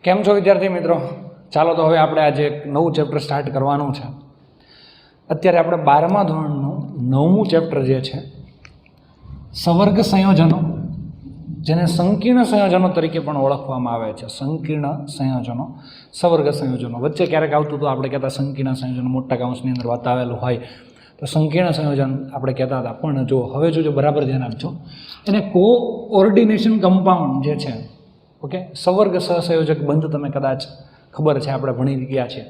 કેમ છો વિદ્યાર્થી મિત્રો? ચાલો તો હવે આપણે આજે એક નવું ચેપ્ટર સ્ટાર્ટ કરવાનું છે. અત્યારે આપણે 12મા ધોરણનું 9મું ચેપ્ટર જે છે સવર્ગ સંયોજનો, જેને સંકીર્ણ સંયોજનો તરીકે પણ ઓળખવામાં આવે છે. સંકીર્ણ સંયોજનો, સવર્ગ સંયોજનો. વચ્ચે ક્યારેક આવતું તો આપણે કહેતા સંકીર્ણ સંયોજનો મોટા કૌંસની અંદર બતાવેલું હોય તો સંકીર્ણ સંયોજન આપણે કહેતા હતા. પણ જો હવે જો બરાબર ધ્યાન આપજો, એને કોઓર્ડિનેશન કમ્પાઉન્ડ જે છે, ઓકે, સવર્ગ સહસંયોજક બંધ તમે કદાચ ખબર છે, આપણે ભણી ગયા છે,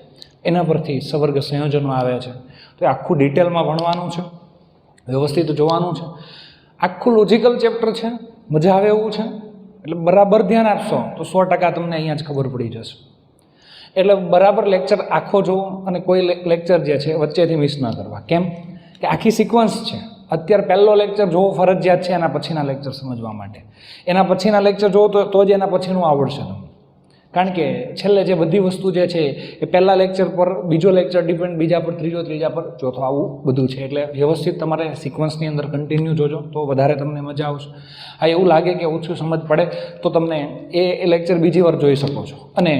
એના પરથી સવર્ગ સંયોજનો આવે છે. તો એ આખું ડિટેલમાં ભણવાનું છે, વ્યવસ્થિત જોવાનું છે. આખું લોજિકલ ચેપ્ટર છે, મજા આવે એવું છે. એટલે બરાબર ધ્યાન આપશો તો 100% તમને અહીંયા જ ખબર પડી જશે. એટલે બરાબર લેક્ચર આખો જોવો અને કોઈ લેક્ચર જે છે વચ્ચેથી મિસ ના કરવા. કેમ કે આખી સિક્વન્સ છે. અત્યારે પહેલો લેક્ચર જોવો ફરજિયાત છે એના પછીના લેક્ચર સમજવા માટે. એના પછીના લેક્ચર જોવો તો જ એના પછીનું આવડશે તમને. કારણ કે છેલ્લે જે બધી વસ્તુ જે છે એ પહેલા લેક્ચર પર બીજો લેક્ચર ડિપેન્ડ, બીજા પર ત્રીજો, ત્રીજા પર ચોથો, આવું બધું છે. એટલે વ્યવસ્થિત તમારે સિક્વન્સની અંદર કન્ટિન્યુ જોજો તો વધારે તમને મજા આવશે. હા, એવું લાગે કે ઓછું સમજ પડે તો તમને એ લેક્ચર બીજી વાર જોઈ શકો છો. અને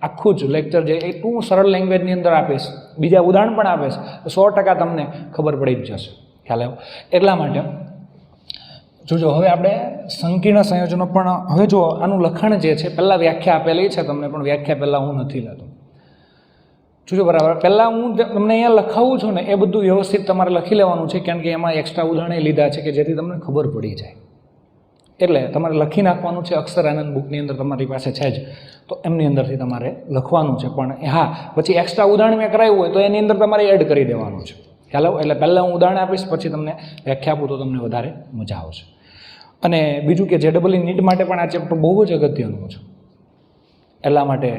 આખું જ લેક્ચર જે એ ટૂંક સરળ લેંગ્વેજની અંદર આપીશ, બીજા ઉદાહરણ પણ આપીશ, તો 100% તમને ખબર પડી જ જશે. ખ્યાલ આવ્યો? એટલા માટે જોજો. હવે આપણે સંકીર્ણ સંયોજનો, પણ હવે જો આનું લખાણ જે છે, પહેલાં વ્યાખ્યા આપેલી છે તમને, પણ વ્યાખ્યા પહેલાં હું નથી લેતો. જોજો બરાબર. પહેલાં હું તમને અહીંયા લખાવું છું ને એ બધું વ્યવસ્થિત તમારે લખી લેવાનું છે, કારણ કે એમાં એક્સ્ટ્રા ઉદાહરણો લીધા છે કે જેથી તમને ખબર પડી જાય. એટલે તમારે લખી નાખવાનું છે. અક્ષર આનંદ બુકની અંદર તમારી પાસે છે જ, તો એમની અંદરથી તમારે લખવાનું છે. પણ હા, પછી એક્સ્ટ્રા ઉદાહરણ મેં કરાવ્યું હોય તો એની અંદર તમારે એડ કરી દેવાનું છે. ખ્યાલ આવો? એટલે પહેલાં હું ઉદાહરણ આપીશ, પછી તમને વ્યાખ્યા આપું તો તમને વધારે મજા આવશે. અને બીજું કે JEE નીટ માટે પણ આ ચેપ્ટર બહુ જ અગત્યનું છે. એટલા માટે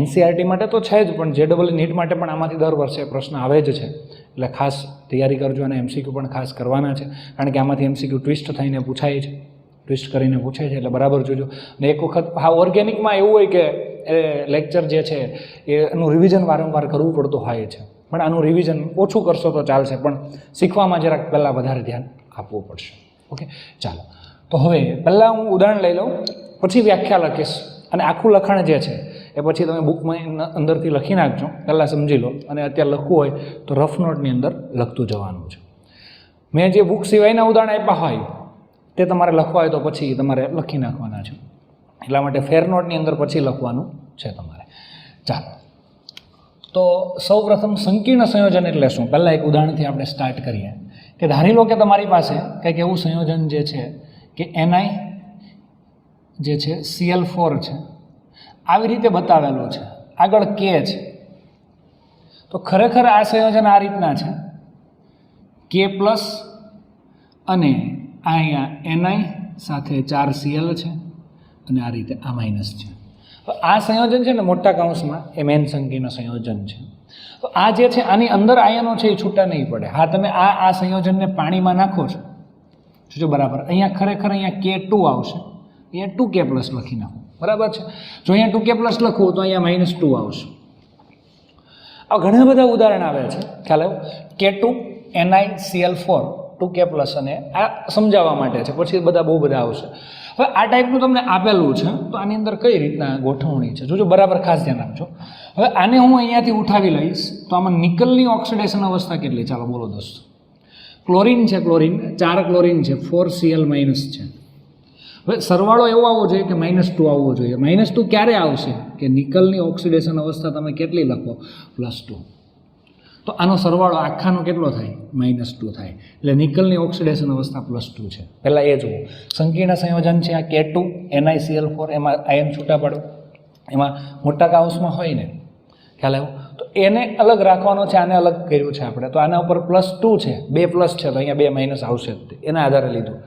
NCERT માટે તો છે જ, પણ JEE નીટ માટે પણ આમાંથી દર વર્ષે પ્રશ્ન આવે જ છે. એટલે ખાસ તૈયારી કરજો. અને MCQ પણ ખાસ કરવાના છે, કારણ કે આમાંથી MCQ ટ્વિસ્ટ થઈને પૂછાય છે, ટ્વિસ્ટ કરીને પૂછે છે. એટલે બરાબર જોજો. અને એક વખત હા, ઓર્ગેનિકમાં એવું હોય કે એ લેક્ચર જે છે એનું રિવિઝન વારંવાર કરવું પડતું હોય છે, પણ આનું રિવિઝન ઓછું કરશો તો ચાલશે, પણ શીખવામાં જરાક પહેલાં વધારે ધ્યાન આપવું પડશે. ઓકે, ચાલો. તો હવે પહેલાં હું ઉદાહરણ લઈ લઉં, પછી વ્યાખ્યા લખીશ. અને આખું લખાણ જે છે એ પછી તમે બુકમાં અંદરથી લખી નાખજો, પહેલાં સમજી લો. અને અત્યારે લખવું હોય તો રફ નોટની અંદર લખતું જવાનું છે. મેં જે બુક સિવાયના ઉદાહરણ આપ્યા હોય તે તમારે લખવા હોય તો પછી તમારે લખી નાખવાના છે. એટલા માટે ફેર નોટની અંદર પછી લખવાનું છે તમારે. ચાલો, તો સૌ પ્રથમ સંકીર્ણ સંયોજન એટલે શું, પહેલાં એક ઉદાહરણથી આપણે સ્ટાર્ટ કરીએ. કે ધારી લો કે તમારી પાસે કંઈક એવું સંયોજન જે છે કે Ni જે છે Cl4 છે, આવી રીતે બતાવેલું છે. આગળ K છે. તો ખરેખર આ સંયોજન આ રીતના છે, K પ્લસ અને આ અહીંયા Ni સાથે 4Cl છે, અને આ રીતે આ માઇનસ છે. તો આ સંયોજન છે ને મોટા કૌંસમાં એ મેન સંકીર્ણ સંયોજન છે. તો આ જે છે આની અંદર આયનો છે એ છૂટા નહીં પડે. હા, તમે આ સંયોજનને પાણીમાં નાખો છો, જો બરાબર. અહીંયા ખરેખર અહીંયા K2 આવશે, અહીંયા 2K પ્લસ લખી નાખો, બરાબર છે. જો અહીંયા 2K પ્લસ લખવું તો અહીંયા -2 આવશે. આ ઘણા બધા ઉદાહરણ આવે છે, ખ્યાલ આવ્યો? K2 NiCl4 2K પ્લસ, અને આ સમજાવવા માટે છે, પછી બધા બહુ બધા આવશે. હવે આ ટાઈપનું તમને આપેલું છે, તો આની અંદર કઈ રીતના ગોઠવણી છે જોજો, બરાબર ખાસ ધ્યાન આપજો. હવે આને હું અહીંયાથી ઉઠાવી લઈશ તો આમાં નિકલની ઓક્સિડેશન અવસ્થા કેટલી, ચાલો બોલો દોસ્તો. ક્લોરીન છે, ક્લોરીન 4 ક્લોરીન છે, 4Cl માઇનસ છે. હવે સરવાળો એવો આવવો જોઈએ કે -2 આવવો જોઈએ. -2 ક્યારે આવશે કે નિકલની ઓક્સિડેશન અવસ્થા તમે કેટલી લખો, +2. તો આનો સરવાળો આખાનો કેટલો થાય, -2 થાય. એટલે નિકલની ઓક્સિડેશન અવસ્થા +2 છે. પહેલાં એ જુઓ. સંકીર્ણ સંયોજન છે આ K2 NiCl4, એમાં આયન છૂટા પાડો, એમાં મોટા કૌંસમાં હોય ને, ખ્યાલ આવ્યો? તો એને અલગ રાખવાનો છે, આને અલગ કર્યું છે આપણે. તો આના ઉપર +2 છે, 2 પ્લસ છે તો અહીંયા 2 માઇનસ આવશે જ, એના આધારે લીધું.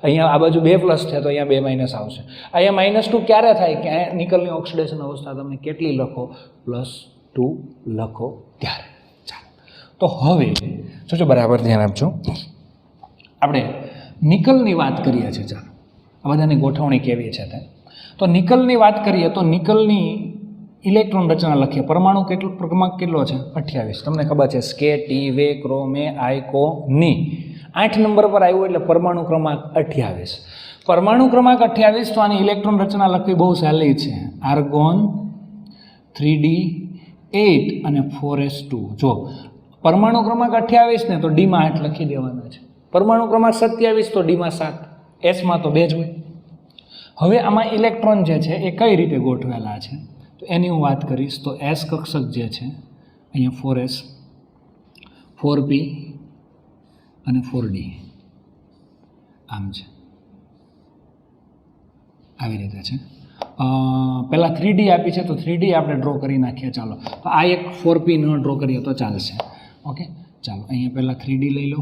અહીંયા આ બાજુ 2 પ્લસ છે તો અહીંયા 2 માઇનસ આવશે. અહીંયા -2 ક્યારે થાય કે નિકલની ઓક્સિડેશન અવસ્થા તમે કેટલી લખો, +2 લખો ત્યારે. તો હવે જોજો, બરાબર ધ્યાન આપજો. આપણે નિકલની વાત કરીએ છીએ. ચાલો, આ બધાની ગોઠવણી કેવી છે તે. તો નિકલની વાત કરીએ તો નિકલની ઇલેક્ટ્રોન રચના લખીએ. પરમાણુ ક્રમાંક કેટલો છે, 28. તમને ખબર છે, સ્કે, ટી, વે, ક્રો, મે, આઈ, કો, ની. 8 નંબર પર આવ્યું એટલે પરમાણુ ક્રમાંક 28. પરમાણુ ક્રમાંક 28, તો આની ઇલેક્ટ્રોન રચના લખવી બહુ સહેલી છે. આર્ગોન 3d8 અને 4s2. જો પરમાણુ ક્રમાંક 28 ને તો ડીમાં 8 લખી દેવાના છે. પરમાણુ ક્રમાંક 27 તો ડીમાં 7, એસમાં તો 2 જ હોય. હવે આમાં ઇલેક્ટ્રોન જે છે એ કઈ રીતે ગોઠવેલા છે તો એની હું વાત કરીશ. તો એસ કક્ષક જે છે અહીંયા 4s, 4p અને 4d આમ છે, આવી રીતે છે. પહેલાં 3d આપી છે તો 3d આપણે ડ્રો કરી નાખીએ. ચાલો, તો આ એક 4p નો ડ્રો કરીએ તો ચાલશે. ઓકે, ચાલો અહીંયા પહેલાં 3d લઈ લો,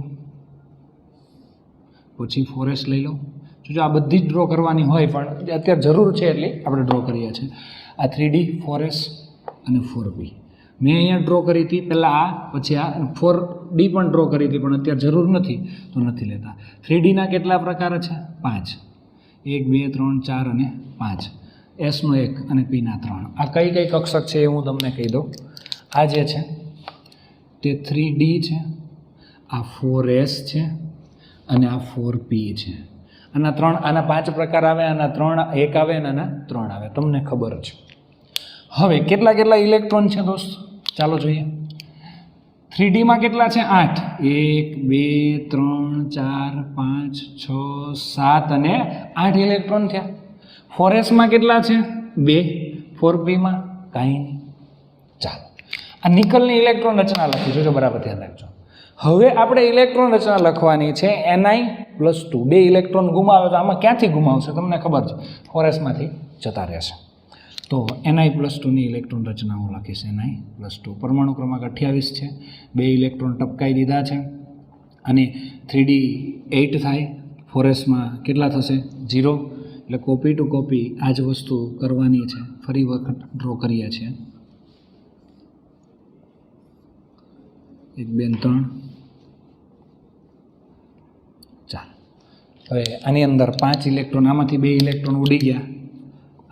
પછી 4s લઈ લો. જો આ બધી જ ડ્રો કરવાની હોય પણ અત્યારે જરૂર છે એટલે આપણે ડ્રો કરીએ છીએ. આ 3d, 4s અને 4p મેં અહીંયા ડ્રો કરી હતી પહેલાં, આ પછી આ 4d પણ ડ્રો કરી હતી પણ અત્યારે જરૂર નથી તો નથી લેતા. 3dના કેટલા પ્રકાર છે? 5. 1, 2, 3, 4 અને 5. એસનો 1 અને પીના 3. આ કઈ કઈ કક્ષક છે એ હું તમને કહી દઉં. આ જે છે તે 3d છે, આ 4s છે અને આ 4p છે. આના 5 પ્રકાર આવે, આના 3 1 આવે અને આના 3 આવે, તમને ખબર છે. હવે કેટલા કેટલા ઇલેક્ટ્રોન છે દોસ્ત ચાલો જોઈએ. 3dમાં કેટલા છે? 8. 1, 2, 3, 4, 5, 6, 7 અને 8 ઇલેક્ટ્રોન થયા. 4sમાં કેટલા છે? 2. 4pમાં કાંઈ નહીં. ચાલો, આ નિકલની ઇલેક્ટ્રોન રચના લખી જોજો, બરાબર ધ્યાન રાખજો. હવે આપણે ઇલેક્ટ્રોન રચના લખવાની છે Ni+2. 2 ઇલેક્ટ્રોન ગુમાવે તો આમાં ક્યાંથી ગુમાવશે તમને ખબર છે? 4sમાંથી જતા રહેશે. તો Ni+2ની ઇલેક્ટ્રોન રચના હું લખીશ. Ni+2 પરમાણુ ક્રમાંક 28 છે, 2 ઇલેક્ટ્રોન ટપકાઈ દીધા છે અને 3d 8 થાય. 4sમાં કેટલા થશે? 0. એટલે કોપી ટુ કોપી આ જ વસ્તુ કરવાની છે. ફરી વખત ડ્રો કરીએ છીએ. 1, 2, 3. ચાલો, હવે આની અંદર 5 ઇલેક્ટ્રોન, આમાંથી 2 ઇલેક્ટ્રોન ઉડી ગયા,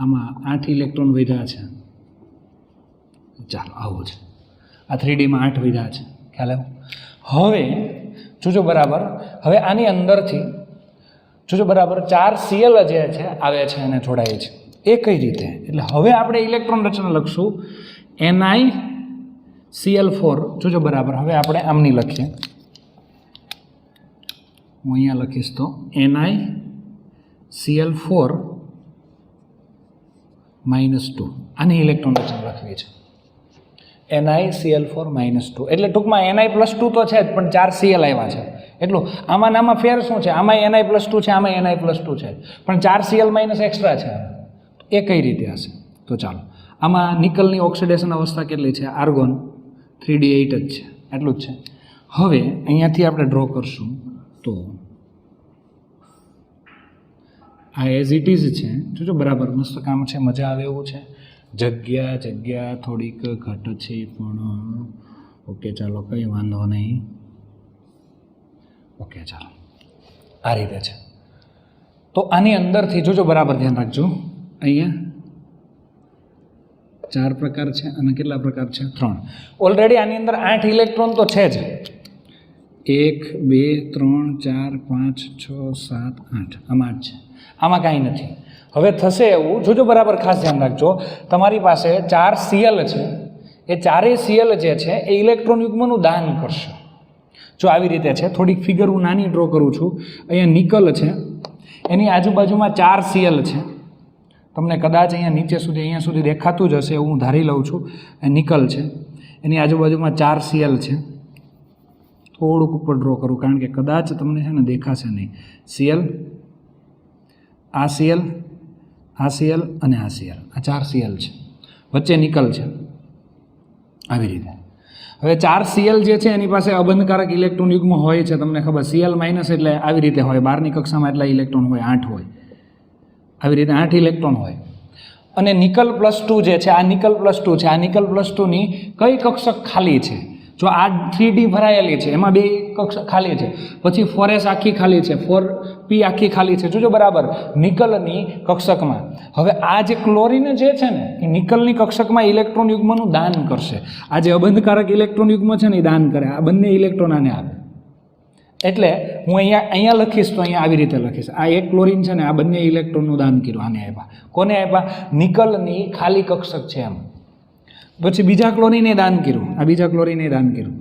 આમાં 8 ઇલેક્ટ્રોન વધ્યા છે. ચાલો, આવું છે. આ 3dમાં 8 વધ્યા છે, ખ્યાલ આવ્યો? હવે જોજો બરાબર, હવે આની અંદરથી જોજો બરાબર 4 Cl જે છે આવે છે અને જોડાય છે. એ કઈ રીતે? એટલે હવે આપણે ઇલેક્ટ્રોન રચના લખશું NiCl4. જોજો બરાબર, હવે આપણે આમની લખીએ. હું અહીંયા લખીશ તો NiCl4 -2. આની ઇલેક્ટ્રોન રચના લખવી છે. NiCl4 -2 એટલે ટૂંકમાં Ni+2 તો છે જ પણ 4 Cl આવ્યા છે એટલું. આમાં ફેર શું છે? આમાં Ni+2 છે, આમાં Ni+2 છે, પણ 4 Cl- એક્સ્ટ્રા છે. એ કઈ રીતે હશે? તો ચાલો, આમાં નિકલની ઓક્સિડેશન અવસ્થા કેટલી છે? આર્ગોન 3d8 જ છે, એટલું જ છે. હવે અહીંયાથી આપણે ડ્રો કરશું તો આ એઝ ઇટ ઇઝ છે. જોજો બરાબર, મસ્ત કામ છે, મજા આવે એવું છે. જગ્યા થોડીક ઘટ છે પણ ઓકે, ચાલો કંઈ વાંધો નહીં. ઓકે, ચાલો આ રીતે છે. તો આની અંદરથી જોજો બરાબર, ધ્યાન રાખજો. અહીંયા 4 પ્રકાર છે અને કેટલા પ્રકાર છે? 3. ઓલરેડી આની અંદર 8 ઇલેક્ટ્રોન તો છે જ. 1, 2, 3, 4, 5, 6, 7, 8. આમાં 8 છે, આમાં કાંઈ નથી. હવે થશે એવું, જોજો બરાબર, ખાસ ધ્યાન રાખજો. તમારી પાસે 4 Cl છે, એ 4 Cl જે છે એ ઇલેક્ટ્રોન યુગ્મનું દાન કરશે. જો આવી રીતે છે, થોડીક ફિગર હું નાની ડ્રો કરું છું. અહીંયા નિકલ છે, એની આજુબાજુમાં 4 Cl છે. તમને કદાચ અહીંયા નીચે સુધી, અહીંયા સુધી દેખાતું જ હશે એવું હું ધારી લઉં છું. એ નિકલ છે, એની આજુબાજુમાં 4 Cl છે. થોડુંક ઉપર ડ્રો કરું કારણ કે કદાચ તમને છે ને દેખાશે નહીં. Cl, આ Cl, આ Cl અને આ Cl, આ 4 Cl છે, વચ્ચે નિકલ છે, આવી રીતે. હવે 4 Cl જે છે એની પાસે અબંધકારક ઇલેક્ટ્રોન યુગ્મ હોય છે, તમને ખબર. Cl- એટલે આવી રીતે હોય, 12ની કક્ષામાં એટલા ઇલેક્ટ્રોન હોય, 8 હોય, આવી રીતે 8 ઇલેક્ટ્રોન હોય. અને નિકલ+2 જે છે, આ નિકલ+2 છે, આ નિકલ+2ની કઈ કક્ષક ખાલી છે? જો આ 3d ભરાયેલી છે, એમાં 2 કક્ષક ખાલી છે, પછી 4s આખી ખાલી છે, 4p આખી ખાલી છે. જોજો બરાબર, નિકલની કક્ષકમાં. હવે આ જે ક્લોરીન જે છે ને એ નિકલની કક્ષકમાં ઇલેક્ટ્રોન યુગ્મનું દાન કરશે. આ જે અબંધકારક ઇલેક્ટ્રોન યુગ્મ છે ને એ દાન કરે, આ બંને ઇલેક્ટ્રોન આને આપે. એટલે હું અહીંયા લખીશ તો અહીંયા આવી રીતે લખીશ. આ એક ક્લોરીન છે ને, આ બંને ઇલેક્ટ્રોનનું દાન કર્યું. આને આપ્યા. કોને આપ્યા? નિકલની ખાલી કક્ષક છે એમ. પછી બીજા ક્લોરીને દાન કર્યું. આ બીજા ક્લોરીને દાન કર્યું.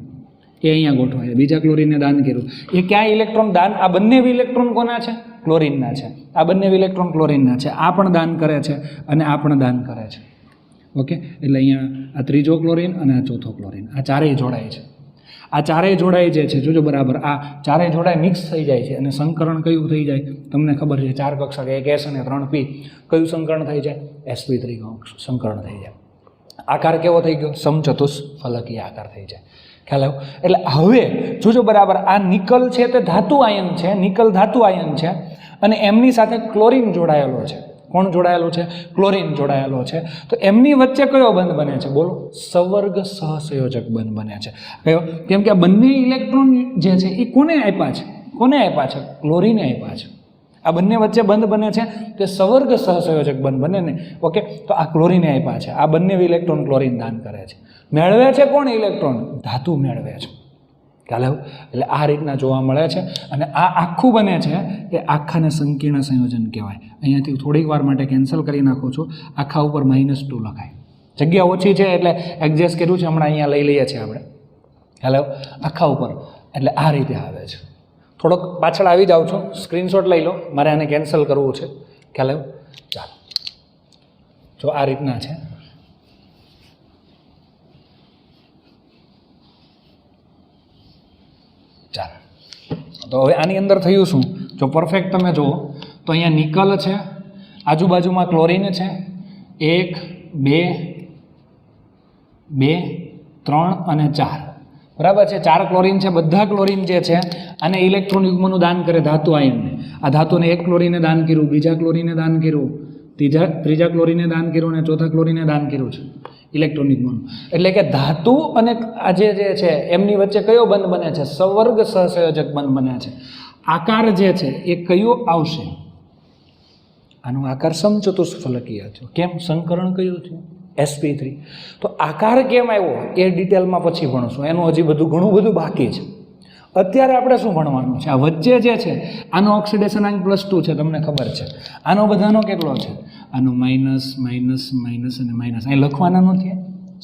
એ અહીંયા ગોઠવાય. બીજા ક્લોરીને દાન કર્યું. એ ક્યાં ઇલેક્ટ્રોન દાન? આ બંને ઇલેક્ટ્રોન કોના છે? ક્લોરીનના છે. આ બંને ઇલેક્ટ્રોન ક્લોરીનના છે. આ પણ દાન કરે છે અને આ પણ દાન કરે છે. ઓકે, એટલે અહીંયા આ ત્રીજો ક્લોરીન અને આ ચોથો ક્લોરીન, આ ચારેય જોડાય છે. આ ચારેય જોડાઈ જે છે, જોજો બરાબર, આ ચારેય જોડાય મિક્સ થઈ જાય છે અને સંકરણ કયું થઈ જાય તમને ખબર છે? 4 કક્ષક, 1 S અને 3 P. કયું સંકરણ થઈ જાય? sp3 સંકરણ થઈ જાય. આકાર કેવો થઈ ગયો? સમચતુષ્ફલકીય આકાર થઈ જાય. ખ્યાલ આવ્યો? એટલે હવે જોજો બરાબર, આ નિકલ છે તે ધાતુ આયન છે, નિકલ ધાતુ આયન છે અને એમની સાથે ક્લોરીન જોડાયેલો છે. કોણ જોડાયેલો છે? ક્લોરીન જોડાયેલો છે. તો એમની વચ્ચે કયો બંધ બને છે? બોલો. સવર્ગ સહસંયોજક બંધ બને છે. કયો? કેમ કે આ બંને ઇલેક્ટ્રોન જે છે એ કોને આપ્યા છે? કોને આપ્યા છે? ક્લોરીને આપ્યા છે. આ બંને વચ્ચે બંધ બને છે તે સવર્ગ સહસંયોજક બંધ બને ને. ઓકે, તો આ ક્લોરીને આપ્યા છે. આ બંને ઇલેક્ટ્રોન ક્લોરીન દાન કરે છે. મેળવે છે કોણ ઇલેક્ટ્રોન? ધાતુ મેળવે છે. ખ્યાલ આવ્યો? એટલે આ રીતના જોવા મળે છે અને આ આખું બને છે એ આખાને સંકીર્ણ સંયોજન કહેવાય. અહીંયાથી થોડીક વાર માટે કેન્સલ કરી નાખું છું. આખા ઉપર -2 લખાય. જગ્યા ઓછી છે એટલે એડજસ્ટ કર્યું છે. હમણાં અહીંયા લઈ લઈએ છીએ આપણે. ખ્યાલ આવ્યો? આખા ઉપર એટલે આ રીતે આવે છે. થોડોક પાછળ આવી જાઉં છું, સ્ક્રીનશોટ લઈ લો, મારે આને કેન્સલ કરવું છે. ખ્યાલ આવ્યો? ચાલો, જો આ રીતના છે. ચાલો, તો હવે આની અંદર થયું શું? જો પરફેક્ટ તમે જુઓ તો અહીંયા નિકલ છે, આજુબાજુમાં ક્લોરીન છે. 1 2 2 3 અને 4, બરાબર છે. 4 ક્લોરીન છે. બધા ક્લોરીન જે છે આને ઇલેક્ટ્રોન યુગ્મનું દાન કરે, ધાતુ આયનને. આ ધાતુને 1 ક્લોરીને દાન કર્યું, બીજા ક્લોરીને દાન કર્યું, ત્રીજા ક્લોરીને દાન કર્યું અને ચોથા ક્લોરીને દાન કર્યું છે ઇલેક્ટ્રોન યુગ્મનું. એટલે કે ધાતુ અને આજે જે છે એમની વચ્ચે કયો બંધ બને છે? સવર્ગ સહસંયોજક બંધ બને છે. આકાર જે છે એ કયો આવશે? આનો આકાર સમચતુષ્ફલકીય છે. કેમ? સંકરણ કયું થયું? sp3. તો આકાર કેમ આવ્યો એ ડિટેલમાં પછી ભણશું. એનું હજી ઘણું બધું બાકી છે. અત્યારે આપણે શું ભણવાનું છે? આ વચ્ચે જે છે આનો ઓક્સિડેશન આંક +2 છે, તમને ખબર છે. આનો બધાનો કેટલો છે? આનો માઇનસ માઇનસ માઇનસ અને માઇનસ. અહીં લખવાના નથી,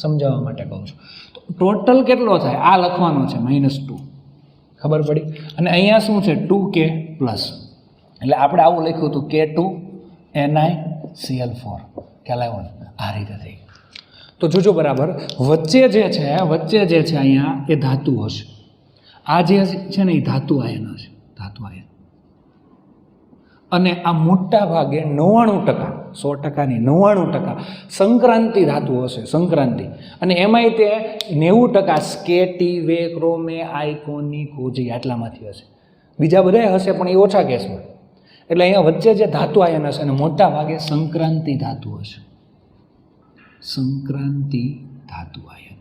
સમજાવવા માટે કહું છું. તો ટોટલ કેટલો થાય? આ લખવાનો છે -2. ખબર પડી? અને અહીંયા શું છે? 2K+. એટલે આપણે આવું લખ્યું હતું K2NiCl4. ખ્યાલ આવ્યો ને? આ રીતે થઈ ગયું. તો જોજો બરાબર, વચ્ચે જે છે અહીંયા એ ધાતુ હશે. આ જે છે ને એ ધાતુ આયન હશે, ધાતુ આયન. અને આ મોટા ભાગે 99%, 100% નહીં, 99% સંક્રાંતિ ધાતુ હશે. સંક્રાંતિ. અને એમાંય તે 90% સ્કેટી, વે, ક્રોમે, આઇકોની, કોજી આટલામાંથી હશે. બીજા બધા હશે પણ એ ઓછા કેસમાં. એટલે અહીંયા વચ્ચે જે ધાતુ આયન હશે અને મોટા ભાગે સંક્રાંતિ ધાતુ હશે. સંક્રાંતિ ધાતુ આયન.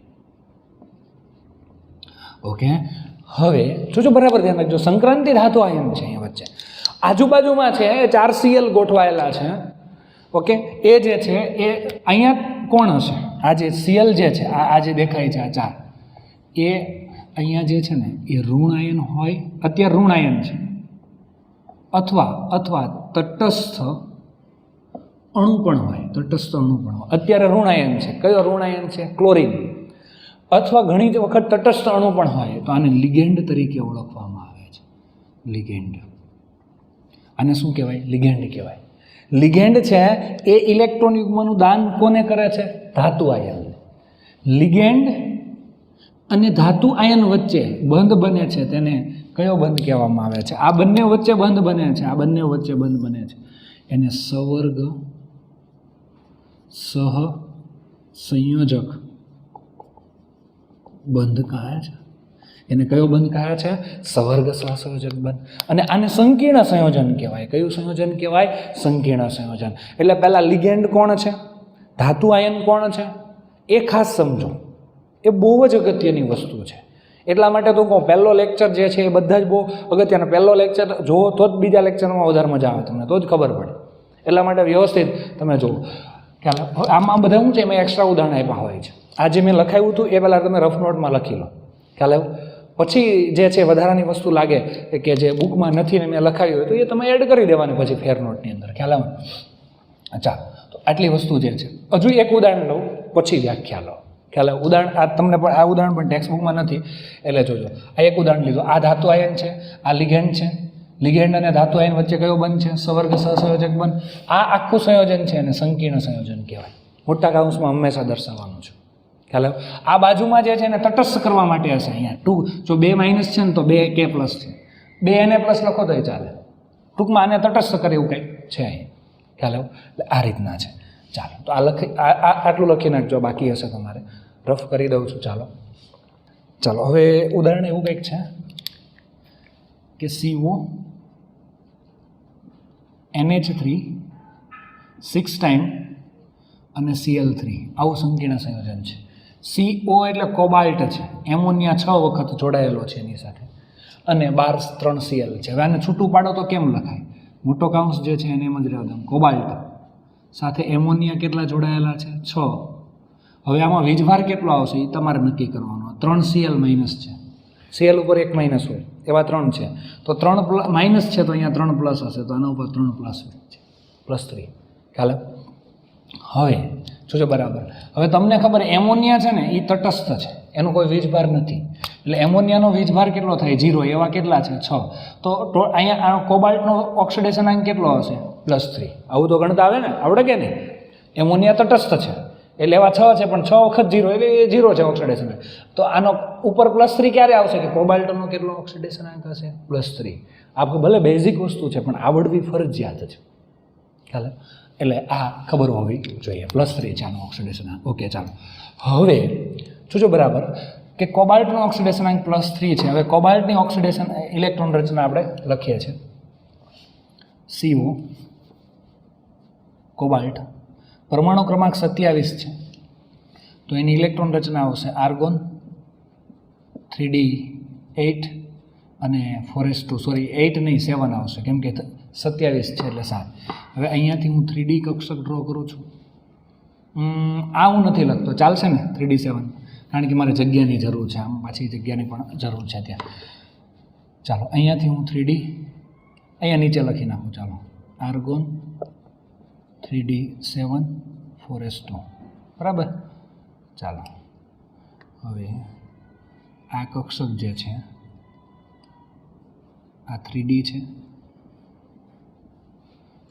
ઓકે, હવે જોજો બરાબર ધ્યાન રાખજો. સંક્રાંતિ ધાતુ આયન છે અહીંયા વચ્ચે. આજુબાજુમાં છે 4 Cl ગોઠવાયેલા છે. ઓકે, એ જે છે એ અહીંયા કોણ હશે? આ જે Cl જે છે, આ જે દેખાય છે આ 4, એ અહીંયા જે છે ને એ ઋણ આયન હોય. અત્યારે ઋણ આયન છે. અથવા તટસ્થ અણુ પણ હોય. તટસ્થ અણુ પણ હોય. અત્યારે ઋણ આયન છે. કયો ઋણ આયન છે? ક્લોરીન. અથવા ઘણી વખત તટસ્થ અણુ પણ હોય તો આને લિગેન્ડ તરીકે ઓળખવામાં આવે છે. લિગેન્ડ. આને શું કહેવાય? લિગેન્ડ કહેવાય. લિગેન્ડ છે એ ઇલેક્ટ્રોન યુગ્મનું દાન કોને કરે છે? ધાતુ આયન. લિગેન્ડ અને ધાતુ આયન વચ્ચે બંધ બને છે તેને કયો બંધ કહેવામાં આવે છે? આ બંને વચ્ચે બંધ બને છે. આ બંને વચ્ચે બંધ બને છે એને સવર્ગ સહસંયોજક બંધ કહે છે. એને કયો બંધ કહે છે? સવર્ગ સહસંયોજક બંધ. અને આને સંકીર્ણ સંયોજન કહેવાય. કયું સંયોજન કહેવાય? સંકીર્ણ સંયોજન. એટલે પહેલાં લિગેન્ડ કોણ છે? ધાતુ આયન કોણ છે? એ ખાસ સમજો. એ બહુ જ અગત્યની વસ્તુ છે. એટલા માટે તો કહું, પહેલો લેક્ચર જે છે એ બધા જ બહુ અગત્યનો. પહેલો લેક્ચર જુઓ તો જ બીજા લેક્ચરમાં વધારે મજા આવે તમને, તો જ ખબર પડે. એટલા માટે વ્યવસ્થિત તમે જુઓ. ખ્યાલ? આમાં બધા શું છે, એમાં એક્સ્ટ્રા ઉદાહરણ આપ્યા હોય છે. આ જે મેં લખાવ્યું હતું એ પહેલાં તમે રફ નોટમાં લખી લો. ખ્યાલ આવ્યો? પછી જે છે વધારાની વસ્તુ લાગે કે જે બુકમાં નથી ને મેં લખાવી હોય તો એ તમે એડ કરી દેવાની પછી ફેર નોટની અંદર, ખ્યાલ આવે? અચ્છા, તો આટલી વસ્તુ જે છે. હજુ એક ઉદાહરણ લઉં પછી વ્યાખ્યા લો, ખ્યાલ આવે? ઉદાહરણ આ તમને પણ, આ ઉદાહરણ પણ ટેક્સ્ટ બુકમાં નથી એટલે જોજો. આ એક ઉદાહરણ લીધું. આ ધાતુ આયન છે, આ લિગેન્ડ છે. લિગેન્ડ અને ધાતુ આયન વચ્ચે કયો બંધ છે? સવર્ગ સહસંયોજક બંધ. આ આખું સંયોજન છે અને સંકીર્ણ સંયોજન કહેવાય. મોટા કાઉન્સમાં હંમેશા દર્શાવવાનું છે, ખ્યાલ આવે? આ બાજુમાં જે છે એને તટસ્થ કરવા માટે હશે. અહીંયા જો 2 માઇનસ છે ને તો 2 કે પ્લસ છે, 2 એને પ્લસ લખો તોય ચાલે. ટૂંકમાં આને તટસ્થ કરે એવું કંઈક છે અહીં, ખ્યાલ આવે? એટલે આ રીતના છે. ચાલો, તો આટલું લખી નાખજો, બાકી હશે તમારે રફ કરી દઉં છું. ચાલો હવે ઉદાહરણ એવું કંઈક છે કે CO NH3 6 ટાઈમ અને Cl3, આવું સંકીર્ણ સંયોજન છે. CO એટલે કોબાલ્ટ છે, એમોનિયા 6 વખત જોડાયેલો છે એની સાથે, અને 12 3 Cl છે. હવે આને છૂટું પાડો તો કેમ લખાય? મોટો કાઉન્સ જે છે એને એમ જ રહેવા દો. કોબાલ્ટ સાથે એમોનિયા કેટલા જોડાયેલા છે? 6. હવે આમાં વીજભાર કેટલો આવશે એ તમારે નક્કી કરવાનો. 3 Cl માઇનસ છે, Cl ઉપર 1 માઇનસ હોય એવા 3 છે, તો 3 માઇનસ છે તો અહીંયા 3 પ્લસ હશે, તો આના ઉપર 3 પ્લસ છે, +3. ખ્યાલ? હવે જોજો બરાબર. હવે તમને ખબર એમોનિયા છે ને એ તટસ્થ છે, એનો કોઈ વીજભાર નથી, એટલે એમોનિયાનો વીજભાર કેટલો થાય? 0. એવા કેટલા છે? 6. તો અહીંયા આ કોબાલ્ટનો ઓક્સિડેશન અંક કેટલો હશે? +3. આવું તો ગણતા આવે ને, આવડે કે નહીં? એમોનિયા તટસ્થ છે એટલે એવા 6 છે, પણ 6 વખત 0 એટલે એ 0 છે ઓક્સિડેશન. તો આનો ઉપર +3 ક્યારે આવશે? કે કોબાલ્ટનો કેટલો ઓક્સિડેશન અંક હશે? +3. આ ભલે બેઝિક વસ્તુ છે પણ આવડવી ફરજિયાત છે, ખ્યાલ? એટલે આ ખબર હોવી જોઈએ. +3 છે આનો ઓક્સિડેશન અંક. ઓકે, ચાલો હવે જોજો બરાબર કે કોબાલ્ટનો ઓક્સિડેશન અંક +3 છે. હવે કોબાલ્ટની ઓક્સિડેશન ઇલેક્ટ્રોન રચના આપણે લખીએ છીએ. CO કોબાલ્ટ પરમાણુ ક્રમાંક 27 છે, તો એની ઇલેક્ટ્રોન રચના આવશે આર્ગોન 3d8 અને 4s2, સોરી 8 નહીં 7 આવશે, કેમ કે 27 છે એટલે 7. હવે અહીંયાથી હું 3d કક્ષક ડ્રો કરું છું. આ હું નથી લખતો, ચાલશે ને 3d7, કારણ કે મારે જગ્યાની જરૂર છે, આમ પાછી જગ્યાની પણ જરૂર છે ત્યાં. ચાલો અહીંયાથી હું 3d અહીંયા નીચે લખી નાખું. ચાલો આર્ગોન 3d7 4s2, બરાબર. ચાલો હવે આ કક્ષક જે છે આ 3d છે,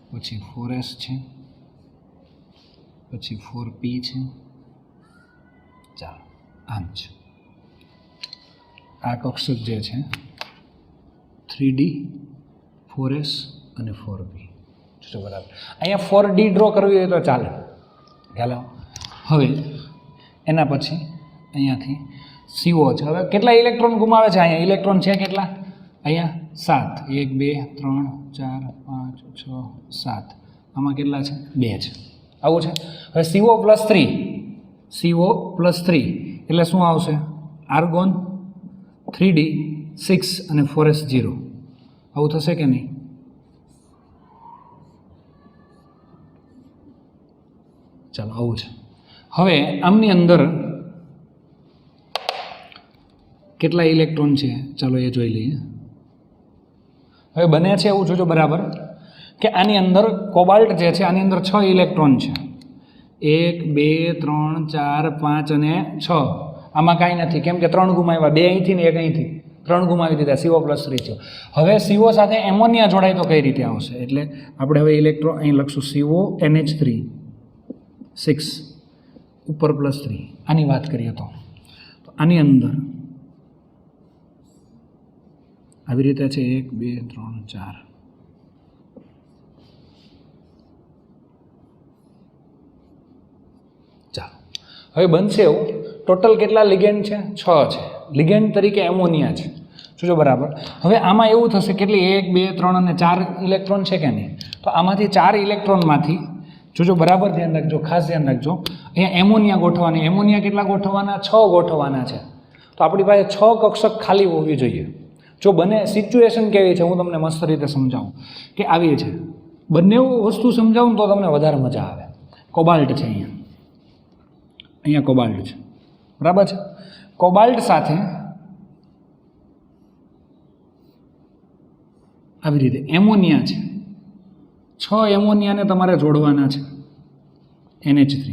પછી 4s છે, પછી 4p છે. ચાલો આમ છે આ કક્ષક જે છે 3d 4s અને 4p. જો બરાબર અહીંયા 4d ડ્રો કરવી હોય તો ચાલે, ખ્યાલ? હવે એના પછી અહીંયાથી CO છે. હવે કેટલા ઇલેક્ટ્રોન ગુમાવે છે? અહીંયા ઇલેક્ટ્રોન છે કેટલા? અહીંયા 7. 1 2 3 4 5 6 7. આમાં કેટલા છે? 2 છે. આવું છે. હવે CO+3 એટલે શું આવશે? આર્ગોન 3d 6 અને 4s 0. આવું થશે કે નહીં? ચાલો આવું છે. હવે આમની અંદર કેટલા ઇલેક્ટ્રોન છે ચાલો એ જોઈ લઈએ. હવે બને છે એવું જોજો બરાબર કે આની અંદર કોબાલ્ટ જે છે આની અંદર 6 ઇલેક્ટ્રોન છે. 1 2 3 4 5 અને 6. આમાં કાંઈ નથી, કેમ કે 3 ગુમાવ્યા, 2 અહીંથી ને 1 અહીંથી, 3 ગુમાવી દીધા. CO+3 છે. હવે CO સાથે એમોનિયા જોડાય તો કઈ રીતે આવશે? એટલે આપણે હવે ઇલેક્ટ્રોન અહીં લખશું CO NH3 6 ઉપર +3. આની વાત કરીએ તો આની અંદર આવી રીતે છે 1 2 3 4. ચાલો હવે બનશે એવું ટોટલ કેટલા લિગેન્ડ છે? 6 છે. લિગેન્ડ તરીકે એમોનિયા છે. જોજો બરાબર. હવે આમાં એવું થશે કેટલી 1 2 3 અને 4 ઇલેક્ટ્રોન છે કે નહીં? તો આમાંથી 4 ઇલેક્ટ્રોનમાંથી જોજો બરાબર ધ્યાન રાખજો, ખાસ ધ્યાન રાખજો. અહીંયા એમોનિયા ગોઠવવાની. એમોનિયા કેટલા ગોઠવવાના? 6 ગોઠવવાના છે. તો આપણી પાસે 6 કક્ષક ખાલી હોવી જોઈએ. જો બને સિચ્યુએશન કેવી છે હું તમને મસ્ત રીતે સમજાવું કે આવી છે. બંને વસ્તુ સમજાવું તો તમને વધારે મજા આવે. કોબાલ્ટ છે અહીંયા કોબાલ્ટ છે, બરાબર છે. કોબાલ્ટ સાથે આવી રીતે એમોનિયા છે, 6 એમોનિયાને તમારે જોડવાના છે, NH3.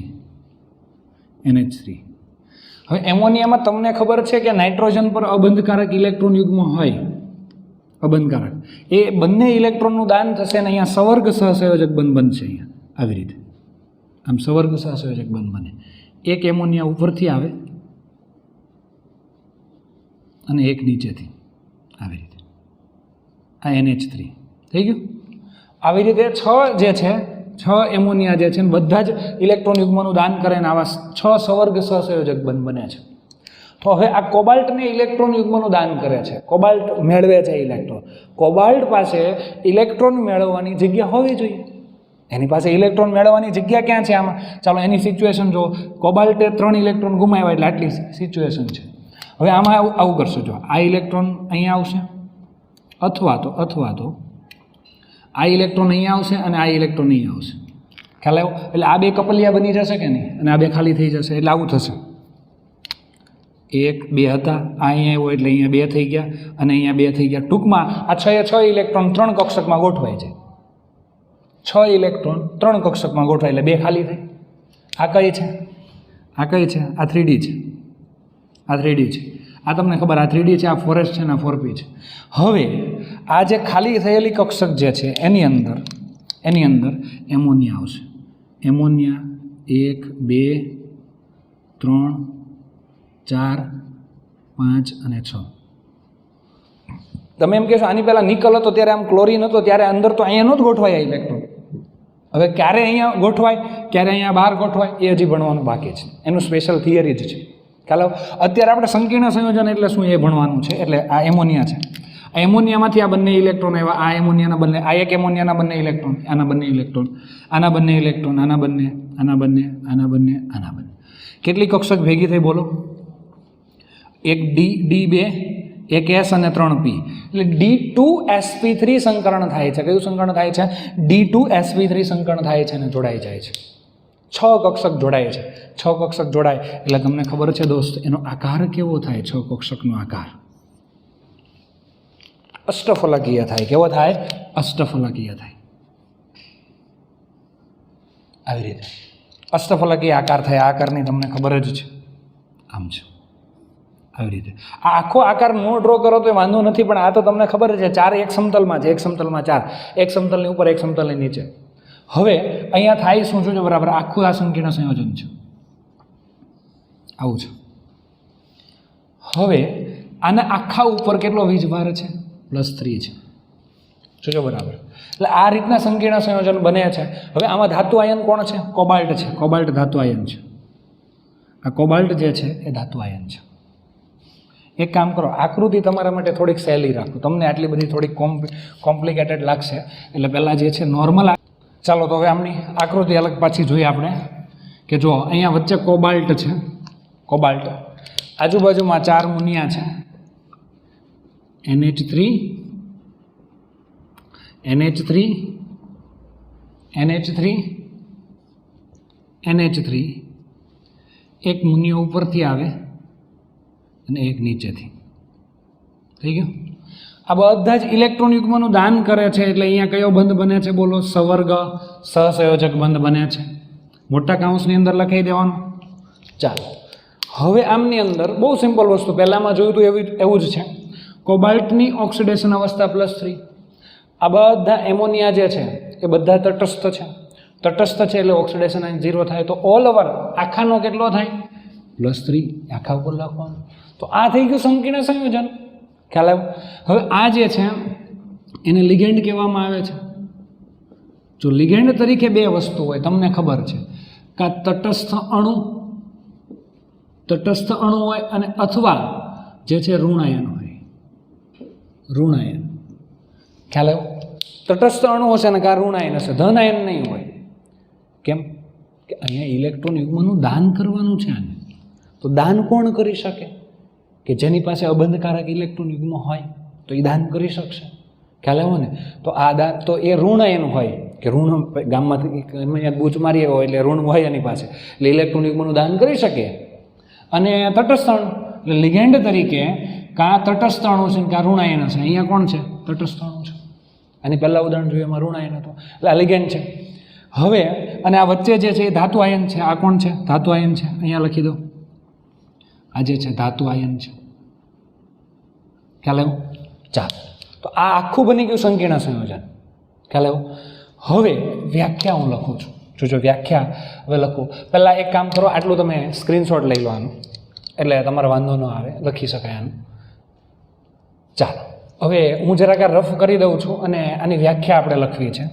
હવે એમોનિયામાં તમને ખબર છે કે નાઇટ્રોજન પર અબંધકારક ઇલેક્ટ્રોન યુગ્મ હોય, અબંધકારક, એ બંને ઇલેક્ટ્રોનનું દાન થશે અને અહીંયા સવર્ગ સહસંયોજક બંધ બનશે. અહીંયા આવી રીતે આમ સવર્ગ સહસંયોજક બંધ બને. એક એમોનિયા ઉપરથી આવે અને એક નીચેથી, આવી રીતે. આ NH3 થઈ ગયું. આવી રીતે 6 જે છે, 6 એમોનિયા જે છે બધા જ ઇલેક્ટ્રોન યુગ્મનું દાન કરે ને આવા 6 સવર્ગ સહસંયોજક બંધ બને છે. તો હવે આ કોબાલ્ટને ઇલેક્ટ્રોન યુગ્મનું દાન કરે છે, કોબાલ્ટ મેળવે છે ઇલેક્ટ્રોન. કોબાલ્ટ પાસે ઇલેક્ટ્રોન મેળવવાની જગ્યા હોવી જોઈએ. એની પાસે ઇલેક્ટ્રોન મેળવવાની જગ્યા ક્યાં છે આમાં? ચાલો એની સિચ્યુએશન જો. કોબાલ્ટે 3 ઇલેક્ટ્રોન ગુમાવ્યા એટલે આટલી સિચ્યુએશન છે. હવે આમાં આવું કરશો, જો આ ઇલેક્ટ્રોન અહીંયા આવશે, અથવા તો આ ઇલેક્ટ્રોન અહીંયા આવશે અને આ ઇલેક્ટ્રોન અહીંયા આવશે. ખ્યાલ આવ્યો? એટલે આ બે કપલિયા બની જશે કે નહીં, અને આ બે ખાલી થઈ જશે. એટલે આવું થશે, 1 2 હતા, આ અહીંયા આવ્યો એટલે અહીંયા 2 થઈ ગયા અને અહીંયા 2 થઈ ગયા. ટૂંકમાં આ 6 ઇલેક્ટ્રોન 3 કક્ષકમાં ગોઠવાય છે. 6 ઇલેક્ટ્રોન 3 કક્ષકમાં ગોઠવાય એટલે 2 ખાલી થઈ. આ કઈ છે? આ 3D છે. આ 3D છે. આ તમને ખબર, આ 3D છે, આ 4s છે ને આ 4p છે. હવે આ જે ખાલી થયેલી કક્ષક જે છે એની અંદર એમોનિયા આવશે. એમોનિયા 1 2 3 4 5 અને 6. તમે એમ કહેશો આની પહેલાં નિકલ હતો ત્યારે આમ ક્લોરીન હતો ત્યારે અંદર તો અહીંયા નહોતું ગોઠવાય ઇલેક્ટ્રોન. હવે ક્યારે અહીંયા ગોઠવાય, ક્યારે અહીંયા બહાર ગોઠવાય એ હજી ભણવાનું બાકી છે. એનું સ્પેશિયલ થિયરી જ છે. ચાલો અત્યારે આપણે સંકીર્ણ સંયોજન એટલે શું એ ભણવાનું છે. એટલે આ એમોનિયા છે, આ એમોનિયામાંથી આ બંને ઇલેક્ટ્રોન આવ્યા, આ એમોનિયાના બંને, આ એક એમોનિયાના બંને ઇલેક્ટ્રોન, આના બંને ઇલેક્ટ્રોન, આના બંને ઇલેક્ટ્રોન, આના બંને, આના બંને, આના બંને, આના બંને. કેટલી કક્ષક ભેગી થઈ બોલો? એક D2, એક S અને 3P. એટલે D2sp3 સંકરણ થાય છે. કયું સંકરણ થાય છે? D2sp3 સંકરણ થાય છે અને જોડાઈ જાય છે. 6 કક્ષક જોડાય છે. 6 કક્ષક જોડાય એટલે તમને ખબર છે દોસ્ત એનો આકાર કેવો થાય? 6 કક્ષકનો આકાર અષ્ટફલકીય થાય. કેવો થાય? અષ્ટફલકીય થાય. આવી રીતે અષ્ટફલકીય આકાર થાય. આ આકારની તમને ખબર જ છે, આમ છે આવી રીતે. આ આખો આકાર નો ડ્રો કરો તો વાંધો નથી, પણ આ તો તમને ખબર છે 4 એક સમતલમાં છે, એક સમતલમાં 4, એક સમતલની ઉપર એક સમતલની નીચે. હવે અહીંયા થાય શું છે બરાબર? આખું આ સંકીર્ણ સંયોજન છે, આવું છે. હવે આના આખા ઉપર કેટલો વીજભાર છે? +3 છે. જોજો બરાબર. એટલે આ રીતના સંકીર્ણ સંયોજન બને છે. હવે આમાં ધાતુ આયન કોણ છે? કોબાલ્ટ છે. કોબાલ્ટ ધાતુ આયન છે. આ કોબાલ્ટ જે છે એ ધાતુ આયન છે. એક કામ કરો, આકૃતિ તમારા માટે થોડીક સહેલી રાખો. તમને આટલી બધી થોડીક કોમ્પ્લિકેટેડ લાગશે એટલે પહેલાં જે છે નોર્મલ. ચાલો તો હવે આમની આકૃતિ અલગ પાછી જોઈએ આપણે. કે જો અહીંયા વચ્ચે કોબાલ્ટ છે, કોબાલ્ટ, આજુબાજુમાં 4 મુનિયા છે, NH3, NH3, NH3, NH3. એક મુનિયો ઉપરથી આવે અને એક નીચેથી. થઈ ગયું? આ બધા જ ઇલેક્ટ્રોન યુગ્મનું દાન કરે છે એટલે અહીંયા કયો બંધ બને છે બોલો? સવર્ગ સહસંયોજક બંધ બને છે. મોટા કાઉન્સની અંદર લખાઈ દેવાનું. ચાલો હવે આમની અંદર બહુ સિમ્પલ વસ્તુ, પહેલાંમાં જોયું હતું એવું જ છે. કોબાલ્ટની ઓક્સિડેશન અવસ્થા +3. આ બધા એમોનિયા જે છે એ બધા તટસ્થ છે. તટસ્થ છે એટલે ઓક્સિડેશન 0 થાય. તો ઓલ ઓવર આખાનો કેટલો થાય? +3. આખા ઉપર લખવાનું. તો આ થઈ ગયું સંકીર્ણ સંયોજન. ખ્યાલ આવ્યો? હવે આ જે છે એને લિગેન્ડ કહેવામાં આવે છે. જો લિગેન્ડ તરીકે 2 વસ્તુ હોય, તમને ખબર છે, કાં તટસ્થ અણુ હોય અને અથવા જે છે ઋણાયન હોય. ઋણાયન. ખ્યાલ આવ્યો? તટસ્થ અણુ હશે ને કાં ઋણાયન હશે, ધનાયન નહીં હોય. કેમ કે અહીંયા ઇલેક્ટ્રોન યુગ્મનું દાન કરવાનું છે આને. તો દાન કોણ કરી શકે? કે જેની પાસે અબંધકારક ઇલેક્ટ્રોન યુગ્મ હોય તો એ દાન કરી શકશે. ખ્યાલ આવ્યો ને? તો આ દાન તો એ ઋણાયન હોય કે ઋણ ગામમાંથી બૂચ મારી હોય એટલે ઋણ હોય એની પાસે, એટલે ઇલેક્ટ્રોન યુગ્મનું દાન કરી શકે. અને તટસ્થ અણુ એટલે લિગેન્ડ તરીકે કાં તટસ્થ અણુ છે કાં ઋણાયન હશે. અહીંયા કોણ છે? તટસ્થ અણુ છે. આની પહેલાં ઉદાહરણ જોયું એમાં ઋણ આયન હતું, એટલે આ લિગેન્ડ છે. હવે અને આ વચ્ચે જે છે એ ધાતુ આયન છે. આ કોણ છે? ધાતુ આયન છે. અહીંયા લખી દો, આ જે છે ધાતુ આયન છે. ખ્યાલ આવ્યો? ચાલો, તો આ આખું બની ગયું સંકીર્ણ સંયોજન. ખ્યાલ આવ્યો? હવે વ્યાખ્યા હું લખું છું. જો વ્યાખ્યા હવે લખું. પહેલાં એક કામ કરો, આટલું તમે સ્ક્રીનશોટ લઈ લો આનું, એટલે તમારે વાંધો ન આવે, લખી શકાય આનું. ચાલો, હવે હું જરાક રફ કરી દઉં છું અને આની વ્યાખ્યા આપણે લખવી છે.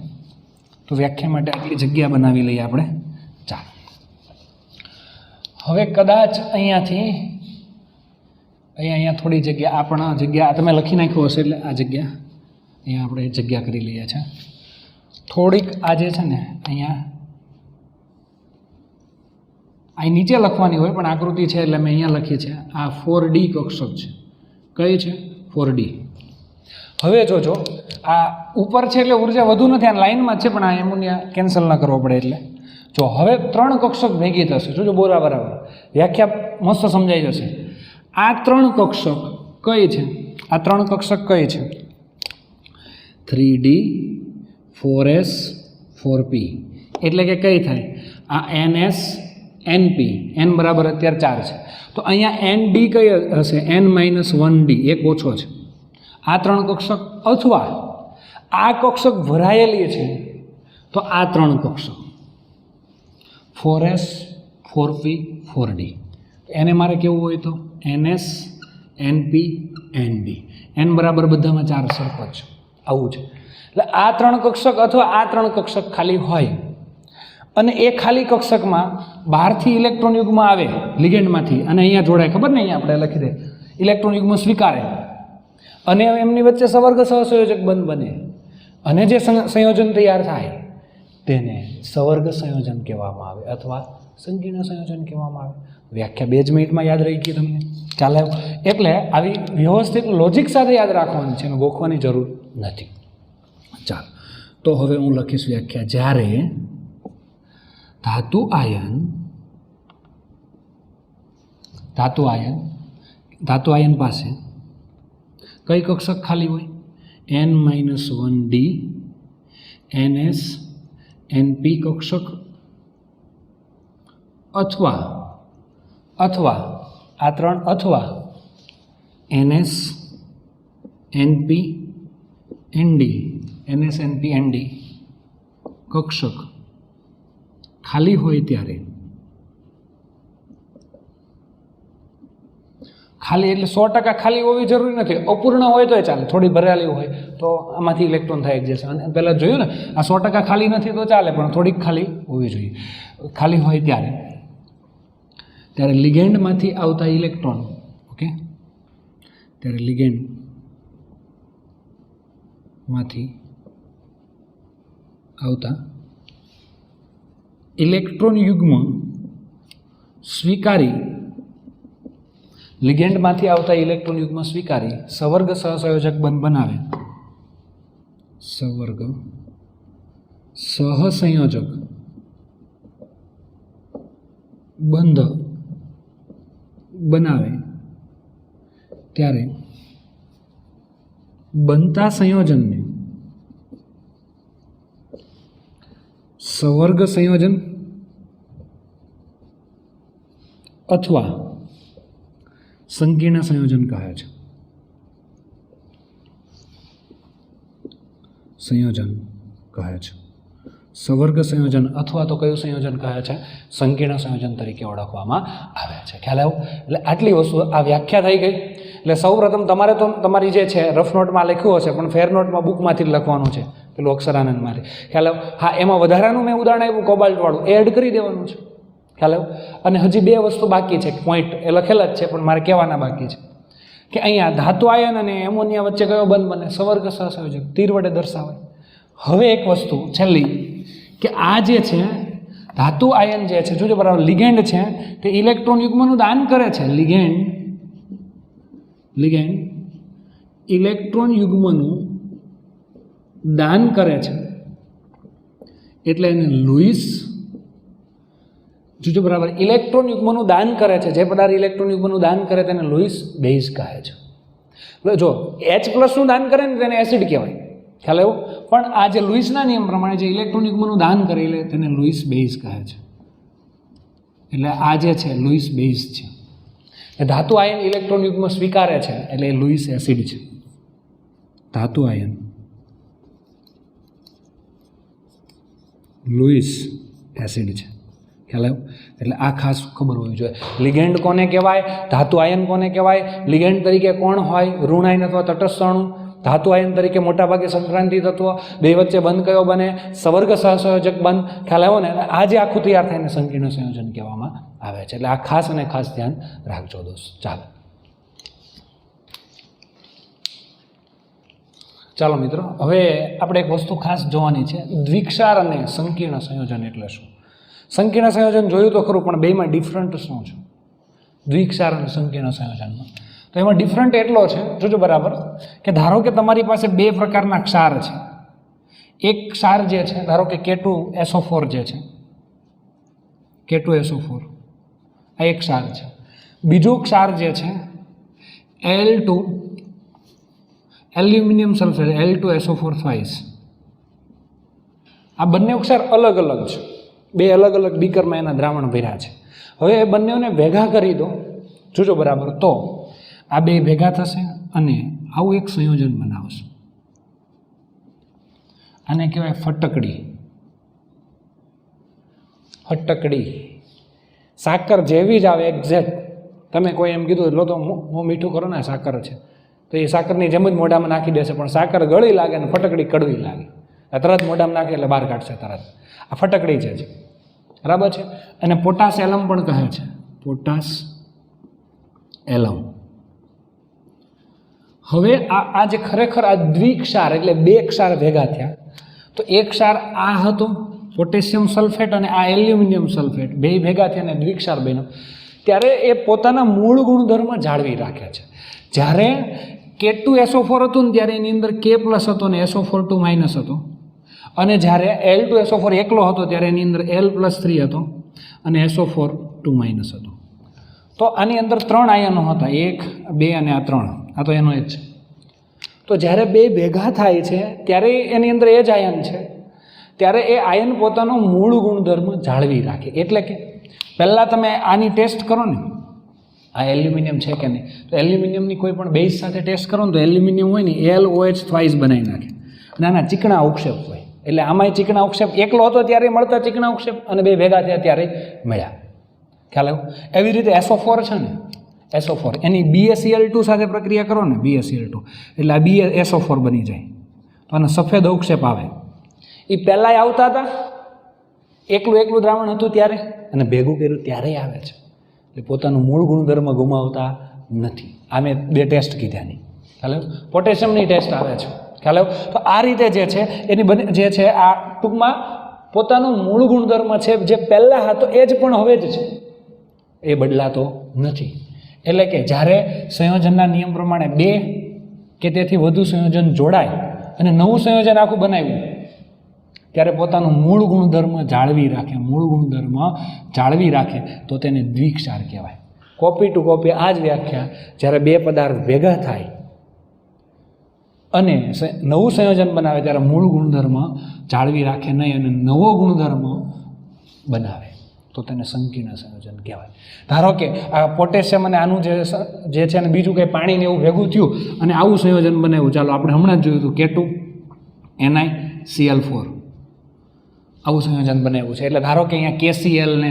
તો વ્યાખ્યા માટે આટલી જગ્યા બનાવી લઈએ આપણે. ચાલો, હવે કદાચ અહીંયા થોડી જગ્યા, આપણા જગ્યા તમે લખી નાખ્યું હશે એટલે આ જગ્યા અહીંયા આપણે જગ્યા કરી લઈએ છીએ. થોડીક આ જે છે ને અહીંયા અહીં નીચે લખવાની હોય, પણ આકૃતિ છે એટલે મેં અહીંયા લખી છે. આ 4D કક્ષક છે. કઈ છે? 4D. હવે જોજો, આ ઉપર છે એટલે ઉર્જા વધુ નથી, આ લાઇનમાં જ છે, પણ આ એમોનિયા કેન્સલ ના કરવો પડે એટલે. જો હવે 3 કક્ષક ભેગી થશે. જોજો બરાબર વ્યાખ્યા મસ્ત સમજાઈ જશે. આ 3 કક્ષક કઈ છે? આ 3 કક્ષક કઈ છે? 3D 4S 4P. એટલે કે કઈ થાય? આ NS NP. N બરાબર અત્યારે 4 છે, તો અહીંયા ND કઈ હશે? N-1D, એક ઓછો છે. આ 3 કક્ષક, અથવા આ કક્ષક ભરાયેલી છે તો આ 3 કક્ષક 4S 4P 4D. એને મારે કેવું હોય તો NS NP ND. N બરાબર બધામાં 4 સરખો છે. આવું છે. એટલે આ 3 કક્ષક અથવા આ 3 કક્ષક ખાલી હોય અને એ ખાલી કક્ષકમાં બહારથી ઇલેક્ટ્રોન યુગ્મ આવે લિગેન્ડમાંથી અને અહીંયા જોડાય, ખબર ને, અહીંયા આપણે લખી દે ઇલેક્ટ્રોન યુગ્મ સ્વીકારે અને એમની વચ્ચે સવર્ગ સહસંયોજક બંધ બને અને જે સંયોજન તૈયાર થાય તેને સવર્ગ સંયોજન કહેવામાં આવે અથવા સંકીર્ણ સંયોજન કહેવામાં આવે. વ્યાખ્યા 2 જ મિનિટમાં યાદ રહી ગઈ તમને. ચાલે, એટલે આવી વ્યવસ્થિત લોજિક સાથે યાદ રાખવાની છે, એમાં ગોખવાની જરૂર નથી. ચાલો, તો હવે હું લખીશ વ્યાખ્યા. જ્યારે ધાતુ આયન પાસે કઈ કક્ષક ખાલી હોય? N-1D NS NP કક્ષક અથવા આ 3 અથવા NS NP ND NS NP ND કક્ષક ખાલી હોય ત્યારે, ખાલી એટલે 100% ખાલી હોવી જરૂરી નથી, અપૂર્ણ હોય તો ચાલે, થોડી ભરેલી હોય તો આમાંથી ઇલેક્ટ્રોન થાય એડજસ્ટ. અને પહેલાં જોયું ને, આ 100% ખાલી નથી તો ચાલે, પણ થોડીક ખાલી હોવી જોઈએ. ખાલી હોય ત્યારે લિગેન્ડમાંથી આવતા ઇલેક્ટ્રોન, ઓકે, ત્યારે લિગેન્ડમાંથી આવતા ઇલેક્ટ્રોન યુગ્મ સ્વીકારી, લિગેન્ડમાંથી આવતા ઇલેક્ટ્રોન યુગ્મ સ્વીકારી સવર્ગ સહસંયોજક બંધ બનાવે. સવર્ગ સહસંયોજક બંધ બનાવે ત્યારે બનતા સંયોજનને સવર્ગ સંયોજન અથવા સંકીર્ણ સંયોજન કહે છે. સવર્ગ સંયોજન અથવા તો કયું સંયોજન કહે છે? સંકીર્ણ સંયોજન તરીકે ઓળખવામાં આવે છે. ખ્યાલ આવ્યો? એટલે આટલી વસ્તુ, આ વ્યાખ્યા થઈ ગઈ. એટલે સૌપ્રથમ તમારે તો તમારી જે છે રફ નોટમાં લખ્યું હશે, પણ ફેર નોટમાં બુકમાંથી જ લખવાનું છે, પેલું અક્ષરાનંદમાંથી. ખ્યાલ આવ્યો? હા, એમાં વધારાનું મેં ઉદાહરણ આપ્યું કોબાલ્ટવાળું, એડ કરી દેવાનું છે. ખ્યાલ આવ્યો? અને હજી 2 વસ્તુ બાકી છે, પોઈન્ટ એ લખેલા જ છે પણ મારે કહેવાના બાકી છે કે અહીંયા ધાતુ આયન અને એમોનિયા વચ્ચે કયો બંધ બને? સવર્ગ સહસંયોજક, તીર વડે દર્શાવે. હવે એક વસ્તુ છેલ્લી, કે આ જે છે ધાતુ આયન જે છે, જોજો બરાબર, લિગેન્ડ છે તે ઇલેક્ટ્રોન યુગ્મનું દાન કરે છે. લિગેન્ડ ઇલેક્ટ્રોન યુગ્મનું દાન કરે છે એટલે એને લુઈસ, જોજો બરાબર, ઇલેક્ટ્રોન યુગ્મનું દાન કરે છે. જે પદાર્થ ઇલેક્ટ્રોન યુગ્મનું દાન કરે તેને લુઈસ બેઝ કહે છે. જો H+નું દાન કરે ને તેને એસિડ કહેવાય. ખ્યાલ આવ્યો? પણ આ જે લુઈસના નિયમ પ્રમાણે જે ઇલેક્ટ્રોન યુગ્મનું દાન કરી લે તેને લુઈસ બેઝ કહે છે. એટલે આ જે છે લુઈસ બેઝ છે. એ ધાતુ આયન ઇલેક્ટ્રોન યુગ્મ સ્વીકારે છે એટલે એ લુઈસ એસિડ છે. ધાતુ આયન લુઈસ એસિડ છે. ખ્યાલ આવ્યો? એટલે આ ખાસ ખબર હોવી જોઈએ. લિગેન્ડ કોને કહેવાય, ધાતુ આયન કોને કહેવાય, લિગેન્ડ તરીકે કોણ હોય, ઋણ આયન અથવા તટસ્થ અણુ, ધાતુ આયન તરીકે મોટાભાગે સંક્રાંતિ તત્વ, બે વચ્ચે બંધ કયો બને, સવર્ગ સહસંયોજક બંધ. ખ્યાલ આવ્યો ને? આ જે આખું તૈયાર થઈને સંકીર્ણ સંયોજન કહેવામાં આવે છે. એટલે આ ખાસ અને ખાસ ધ્યાન રાખજો દોસ્ત. ચાલો મિત્રો, હવે આપણે એક વસ્તુ ખાસ જોવાની છે, દ્વિક્ષાર અને સંકીર્ણ સંયોજન એટલે શું. સંકીર્ણ સંયોજન જોયું તો ખરું, પણ બેમાં ડિફરન્ટ શું છે દ્વિક્ષાર અને સંકીર્ણ સંયોજનમાં? તો એમાં ડિફરન્ટ એટલો છે, જોજો બરાબર, કે ધારો કે તમારી પાસે બે પ્રકારના ક્ષાર છે. એક ક્ષાર જે છે, ધારો કે K2SO4 જે છે, K2SO4 આ એક ક્ષાર છે. બીજો ક્ષાર જે છે Al2 એલ્યુમિનિયમ સલ્ફેટ, Al2SO4 થ્વાઇસ. આ બંને ક્ષાર અલગ અલગ છે, બે અલગ અલગ બીકરમાં એના દ્રાવણ ભર્યા છે. હવે એ બંનેને ભેગા કરી દો, જોજો બરાબર, તો આ બે ભેગા થશે અને આવું એક સંયોજન બનાવશે. આને કહેવાય ફટકડી. ફટકડી સાકર જેવી જ આવે એક્ઝેક્ટ. તમે કોઈ એમ કીધું લો તો હું મીઠું કરો ને સાકર છે, તો એ સાકરની જેમ જ મોઢામાં નાખી દેશે, પણ સાકર ગળી લાગે ને ફટકડી કડવી લાગે. તરત મોઢામાં નાખે એટલે બહાર કાઢશે તરત. આ ફટકડી છે, બરાબર છે. અને પોટાશ એલમ પણ કહે છે, પોટાશ એલમ. હવે આ જે ખરેખર આ દ્વિક્ષાર એટલે બે ક્ષાર ભેગા થયા, તો એક ક્ષાર આ હતો પોટેશિયમ સલ્ફેટ અને આ એલ્યુમિનિયમ સલ્ફેટ, બે ભેગા થયા અને દ્વિક્ષાર બન્યો. ત્યારે એ પોતાના મૂળ ગુણધર્મ જાળવી રાખે છે. જ્યારે K2SO4 હતું ને ત્યારે એની અંદર K+ હતો ને SO4 2- હતો, અને જ્યારે Al2SO4 એકલો હતો ત્યારે એની અંદર L+3 હતો અને SO4 2- હતો. તો આની અંદર 3 આયનો હતા, 1, 2 અને આ 3. આ તો એનો જ છે. તો જ્યારે બે ભેગા થાય છે ત્યારે એની અંદર એ જ આયન છે, ત્યારે એ આયન પોતાનો મૂળ ગુણધર્મ જાળવી રાખે. એટલે કે પહેલાં તમે આની ટેસ્ટ કરો ને, આ એલ્યુમિનિયમ છે કે નહીં, તો એલ્યુમિનિયમની કોઈ પણ બેઝ સાથે ટેસ્ટ કરો ને તો એલ્યુમિનિયમ હોય ને LOH થ્વાઇસ બનાવી નાખે. અને આના ચીકણા અવક્ષેપ હોય. એટલે આમાંય ચીકણા અવક્ષેપ એકલો હતો ત્યારે મળતા ચીકણા અવક્ષેપ અને બે ભેગા થયા ત્યારે મળ્યા. ખ્યાલ આવ્યો? એવી રીતે SO4 છે ને, SO4 એની BaCl2 સાથે પ્રક્રિયા કરો ને, BaCl2 એટલે આ BaSO4 બની જાય. તો આને સફેદ અવક્ષેપ આવે. એ પહેલાંય આવતા હતા, એકલું દ્રાવણ હતું ત્યારે, અને ભેગું કર્યું ત્યારે આવે છે. એટલે પોતાનું મૂળ ગુણધર્મ ગુમાવતા નથી. આ મેં 2 ટેસ્ટ કીધા નહીં. ખ્યાલ આવ્યો? પોટેશિયમની ટેસ્ટ આવે છે. ખ્યાલ આવ્યો? તો આ રીતે જે છે એની જે છે આ ટૂંકમાં પોતાનું મૂળ ગુણધર્મ છે જે પહેલાં હતો એ જ પણ હવે જ છે, એ બદલાતો નથી. એટલે કે જ્યારે સંયોજનના નિયમ પ્રમાણે 2 કે તેથી વધુ સંયોજન જોડાય અને નવું સંયોજન આખું બનાવ્યું, ત્યારે પોતાનું મૂળ ગુણધર્મ જાળવી રાખે તો તેને દ્વિક્ષાર કહેવાય. કોપી ટુ કોપી આ જ વ્યાખ્યા. જ્યારે 2 પદાર્થ ભેગા થાય અને નવું સંયોજન બનાવે ત્યારે મૂળ ગુણધર્મ જાળવી રાખે નહીં અને નવો ગુણધર્મ બનાવે તો તેને સંકીર્ણ સંયોજન કહેવાય. ધારો કે આ પોટેશિયમ અને આનું જે છે ને બીજું કંઈ પાણીને એવું ભેગું થયું અને આવું સંયોજન બનાવ્યું. ચાલો આપણે હમણાં જ જોયું હતું K2NiCl4 આવું સંયોજન બનાવ્યું છે. એટલે ધારો કે અહીંયા KCl ને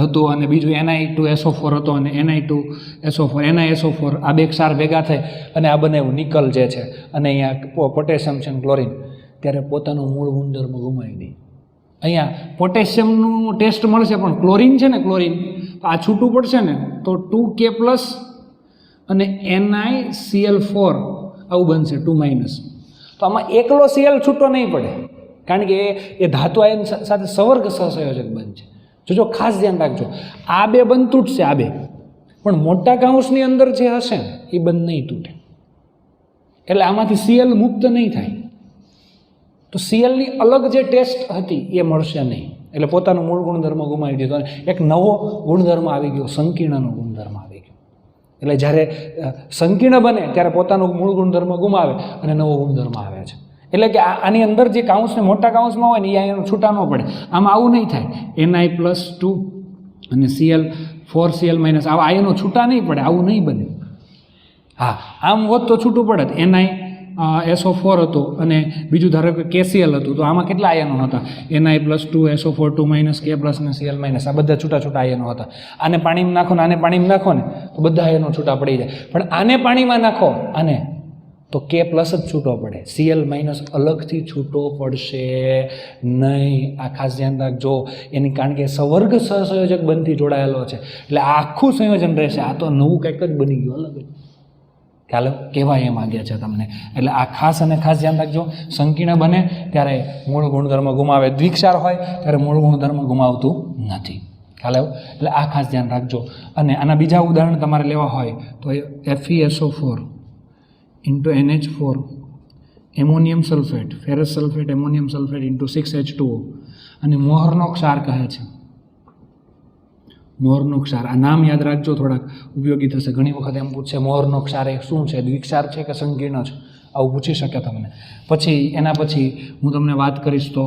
હતું અને બીજું Ni2SO4 હતો અને NiSO4 આ બે ક્ષાર ભેગા થાય અને આ બનાવ્યું નિકલ જે છે, અને અહીંયા પોટેશિયમ છે ક્લોરિન, ત્યારે પોતાનું મૂળ ગુણધર્મ ગુમાવી દે. અહીંયા પોટેશિયમનું ટેસ્ટ મળશે પણ ક્લોરિન છે ને, ક્લોરિન આ છૂટું પડશે ને તો 2K+ અને NiCl4 આવું બનશે 2-. તો આમાં એકલો Cl છૂટો નહીં પડે, કારણ કે એ ધાતુ આયન સાથે સવર્ગ સહસંયોજક બનશે. જો ખાસ ધ્યાન રાખજો, આ બે બંધ તૂટશે, આ બે, પણ મોટા કાઉન્સની અંદર જે હશે ને એ બંધ નહીં તૂટે. એટલે આમાંથી Cl મુક્ત નહીં થાય, તો Clની અલગ જે ટેસ્ટ હતી એ મળશે નહીં. એટલે પોતાનું મૂળ ગુણધર્મ ગુમાવી દીધો અને એક નવો ગુણધર્મ આવી ગયો, સંકીર્ણનો ગુણધર્મ આવી ગયો. એટલે જ્યારે સંકીર્ણ બને ત્યારે પોતાનું મૂળ ગુણધર્મ ગુમાવે અને નવો ગુણધર્મ આવે છે. એટલે કે આની અંદર જે કાઉન્સને મોટા કાઉન્સમાં હોય ને એ અહીંયા છૂટા ન પડે. આમાં આવું નહીં થાય Ni+2 અને Cl4Cl- આવા આયનો છૂટા નહીં પડે, આવું નહીં બને. હા, આમ હોત તો છૂટું પડે. NiSO4 હતો અને બીજું ધારો કે KCl હતું, તો આમાં કેટલા આયનો હતા? Ni+2 SO4 2 K+ અને Cl-. આ બધા છૂટા છૂટા આયનો હતા. આને પાણીમાં નાખો ને આને પાણીમાં નાખો ને તો બધા આયનો છૂટા પડી જાય. પણ આને પાણીમાં નાખો આને તો K+ જ છૂટો પડે, Cl- અલગથી છૂટો પડશે નહીં. આ ખાસ ધ્યાન રાખજો. એની કારણ કે સવર્ગ સહસંયોજક બંધથી જોડાયેલો છે એટલે આ આખું સંયોજન રહેશે. આ તો નવું કંઈક જ બની ગયું, અલગ જ. ખ્યાલ કહેવા એમ માગ્યા છે તમને. એટલે આ ખાસ અને ખાસ ધ્યાન રાખજો. સંકીર્ણ બને ત્યારે મૂળ ગુણધર્મ ગુમાવે, દ્વિક્ષાર હોય ત્યારે મૂળ ગુણધર્મ ગુમાવતું નથી. ખ્યાલ આવ્યો? એટલે આ ખાસ ધ્યાન રાખજો. અને આના બીજા ઉદાહરણ તમારે લેવા હોય તો FeSO4 × NH4 ammonium sulphate, ferrous sulphate, ammonium sulphate × 6H2O અને મોહરનો ક્ષાર કહે છે. મોહરનો ક્ષાર, આ નામ યાદ રાખજો, થોડાક ઉપયોગી થશે. ઘણી વખત એમ પૂછશે મોહરનો ક્ષાર એ શું છે, દ્વિક્ષાર છે કે સંકીર્ણ છે, આવું પૂછી શકે તમને. પછી એના પછી હું તમને વાત કરીશ તો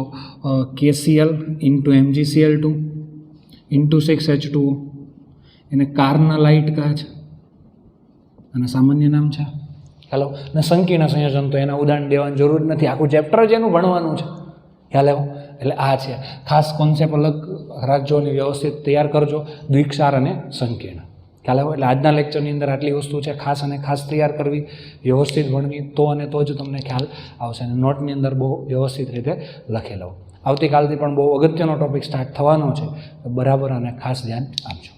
KCl × MgCl2 × 6H2O એને કાર્નલાઇટ કહે છે અને સામાન્ય નામ છે. ખ્યાલ ને સંકીર્ણ સંયોજન તો એના ઉદાહરણ દેવાની જરૂર નથી, આખું ચેપ્ટર જ એનું ભણવાનું છે. ખ્યાલ આવ્યો? એટલે આ છે ખાસ કોન્સેપ્ટ, અલગ રાખજો અને વ્યવસ્થિત તૈયાર કરજો, દ્વિક્ષાર અને સંકીર્ણ. ખ્યાલ આવ્યો? એટલે આજના લેક્ચરની અંદર આટલી વસ્તુ છે ખાસ અને ખાસ તૈયાર કરવી, વ્યવસ્થિત ભણવી, તો અને તો જ તમને ખ્યાલ આવશે. અને નોટની અંદર બહુ વ્યવસ્થિત રીતે લખેલો. આવતીકાલથી પણ બહુ અગત્યનો ટૉપિક સ્ટાર્ટ થવાનો છે, બરાબર અને ખાસ ધ્યાન આપજો.